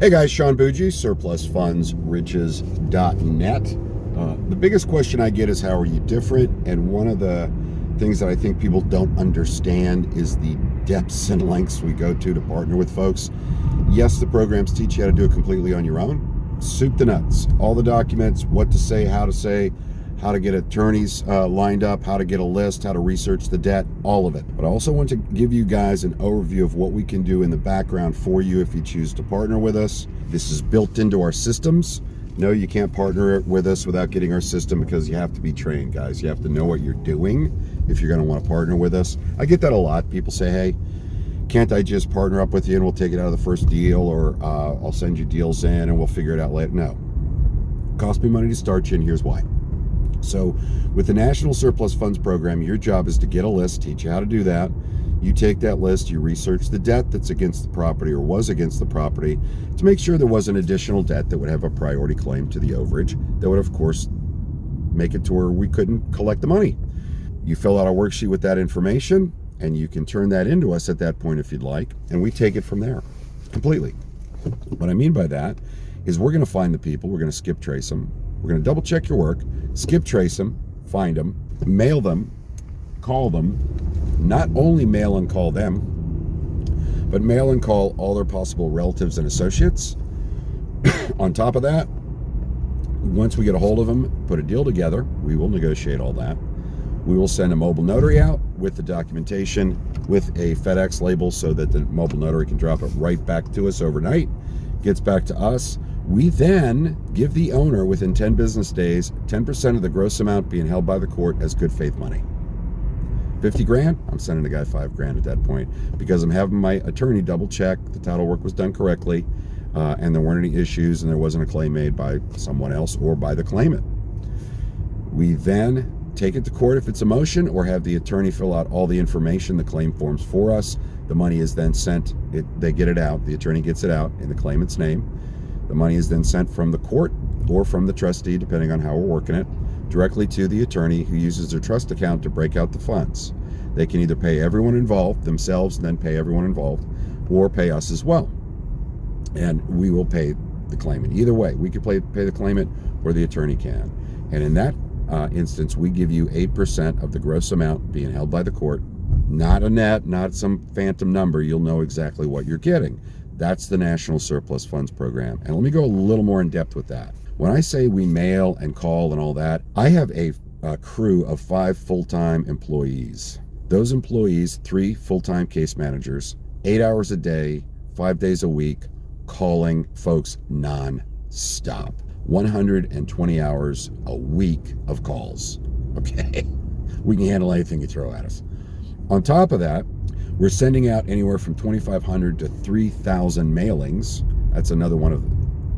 Hey guys, Sean Bougie, surplusfundsriches.net. The biggest question I get is how are you different? And one of the things that I think people don't understand is the depths and lengths we go to partner with folks. Yes, the programs teach you how to do it completely on your own. Soup to nuts, all the documents, what to say, how to get attorneys lined up, how to get a list, how to research the debt, all of it. But I also want to give you guys an overview of what we can do in the background for you if you choose to partner with us. This is built into our systems. No, you can't partner with us without getting our system because you have to be trained, guys. You have to know what you're doing if you're going to want to partner with us. I get that a lot. People say, hey, can't I just partner up with you and we'll take it out of the first deal, or I'll send you deals in and we'll figure it out later. No. It cost me money to start you, and here's why. So with the National Surplus Funds Program, your job is to get a list, teach you how to do that. You take that list, you research the debt that's against the property or was against the property to make sure there wasn't additional debt that would have a priority claim to the overage that would, of course, make it to where we couldn't collect the money. You fill out a worksheet with that information, and you can turn that into us at that point if you'd like, and we take it from there completely. What I mean by that is we're going to find the people, we're going to skip trace them, we're going to double check your work, skip trace them, find them, mail them, call them. Not only mail and call them, but mail and call all their possible relatives and associates. On top of that, once we get a hold of them, put a deal together, we will negotiate all that. We will send a mobile notary out with the documentation with a FedEx label so that the mobile notary can drop it right back to us overnight, gets back to us. We then give the owner, within 10 business days, 10% of the gross amount being held by the court as good faith money. 50 grand, I'm sending the guy 5 grand at that point because I'm having my attorney double check the title work was done correctly and there weren't any issues and there wasn't a claim made by someone else or by the claimant. We then take it to court if it's a motion, or have the attorney fill out all the information, the claim forms for us. The money is then sent, they get it out, the attorney gets it out in the claimant's name. The money is then sent from the court or from the trustee, depending on how we're working it, directly to the attorney who uses their trust account to break out the funds. They can either pay everyone involved themselves and then pay everyone involved, or pay us as well. And we will pay the claimant. Either way, we can pay the claimant or the attorney can. And in that instance, we give you 8% of the gross amount being held by the court. Not a net, not some phantom number. You'll know exactly what you're getting. That's the National Surplus Funds Program. And let me go a little more in depth with that. When I say we mail and call and all that, I have a crew of 5 full-time employees. Those employees, 3 full-time case managers, 8 hours a day, 5 days a week, calling folks non-stop. 120 hours a week of calls. Okay? We can handle anything you throw at us. On top of that, we're sending out anywhere from 2,500 to 3,000 mailings. That's another one of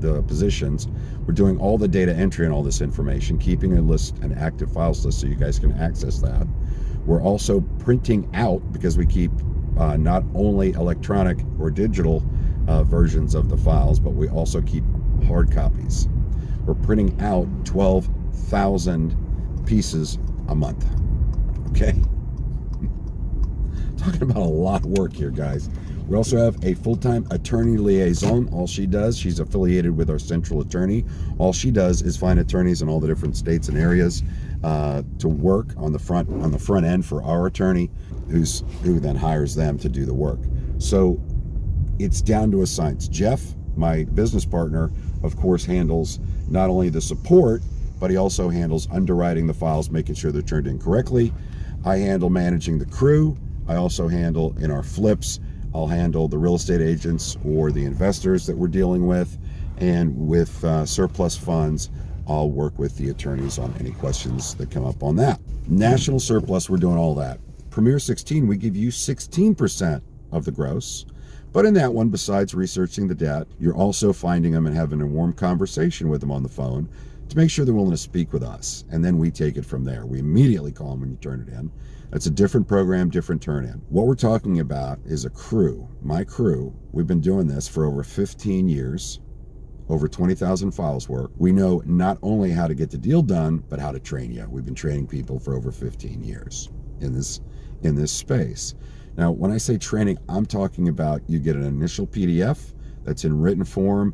the positions. We're doing all the data entry and all this information, keeping a list, an active files list so you guys can access that. We're also printing out, because we keep not only electronic or digital versions of the files, but we also keep hard copies. We're printing out 12,000 pieces a month. Okay? Talking about a lot of work here, guys. We also have a full-time attorney liaison. All she does, she's affiliated with our central attorney. All she does is find attorneys in all the different states and areas to work on the front end for our attorney, who then hires them to do the work. So it's down to a science. Jeff, my business partner, of course, handles not only the support, but he also handles underwriting the files, making sure they're turned in correctly. I handle managing the crew. I also handle in our flips, I'll handle the real estate agents or the investors that we're dealing with. And with surplus funds, I'll work with the attorneys on any questions that come up on that. National Surplus, we're doing all that. Premier 16, we give you 16% of the gross. But in that one, besides researching the debt, you're also finding them and having a warm conversation with them on the phone to make sure they're willing to speak with us. And then we take it from there. We immediately call them when you turn it in. That's a different program, different turn in. What we're talking about is a crew. My crew, we've been doing this for over 15 years, over 20,000 files work. We know not only how to get the deal done, but how to train you. We've been training people for over 15 years in this space. Now, when I say training, I'm talking about you get an initial PDF That's in written form.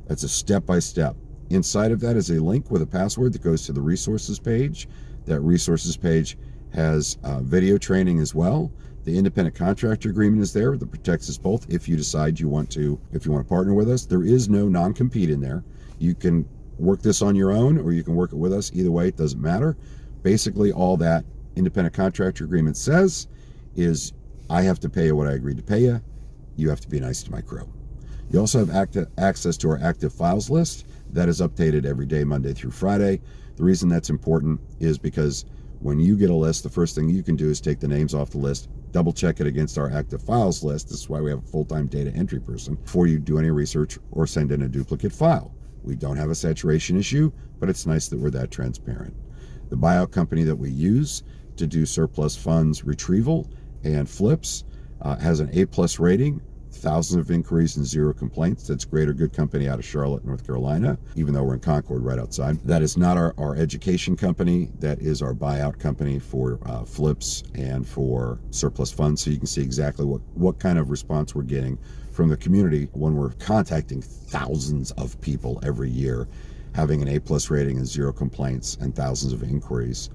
That's a step-by-step. Inside of that is a link with a password that goes to the resources page. That resources page has video training as well. The independent contractor agreement is there that protects us both if you decide you want to partner with us. There is no non-compete in there. You can work this on your own or you can work it with us. Either way, it doesn't matter. Basically, all that independent contractor agreement says is I have to pay you what I agreed to pay you. You have to be nice to my crew. You also have access to our active files list. That is updated every day, Monday through Friday. The reason that's important is because when you get a list, the first thing you can do is take the names off the list, double check it against our active files list. This is why we have a full-time data entry person before you do any research or send in a duplicate file. We don't have a saturation issue, but it's nice that we're that transparent. The buyout company that we use to do surplus funds retrieval and flips has an A+ rating, thousands of inquiries and 0 complaints. That's Greater Good Company out of Charlotte, North Carolina, even though we're in Concord right outside. That is not our education company. That is our buyout company for flips and for surplus funds. So you can see exactly what kind of response we're getting from the community when we're contacting thousands of people every year. Having an A+ rating and 0 complaints and thousands of inquiries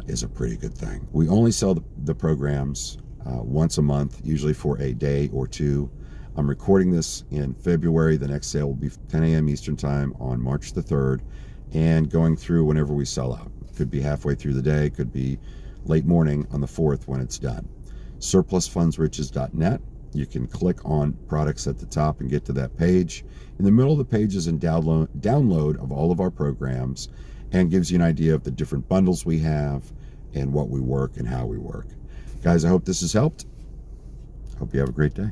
is a pretty good thing. We only sell the programs once a month, usually for a day or two. I'm recording this in February. The next sale will be 10 a.m. Eastern Time on March the 3rd, and going through whenever we sell out. Could be halfway through the day, could be late morning on the 4th when it's done. Surplusfundsriches.net. You can click on products at the top and get to that page. In the middle of the page is a download of all of our programs and gives you an idea of the different bundles we have and what we work and how we work. Guys, I hope this has helped. Hope you have a great day.